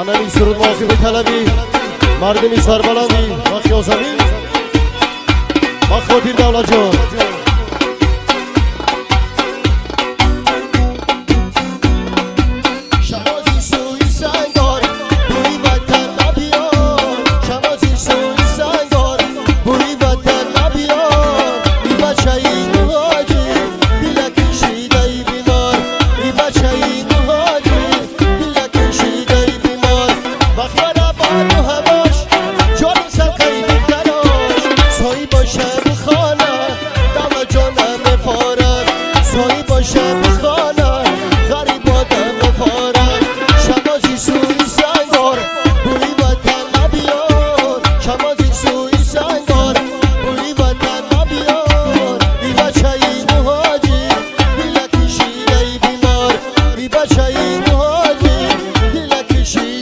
انمی سرود واقعی به طلبی مردمی سربلندی و خیازمی و خاطر دولت جان She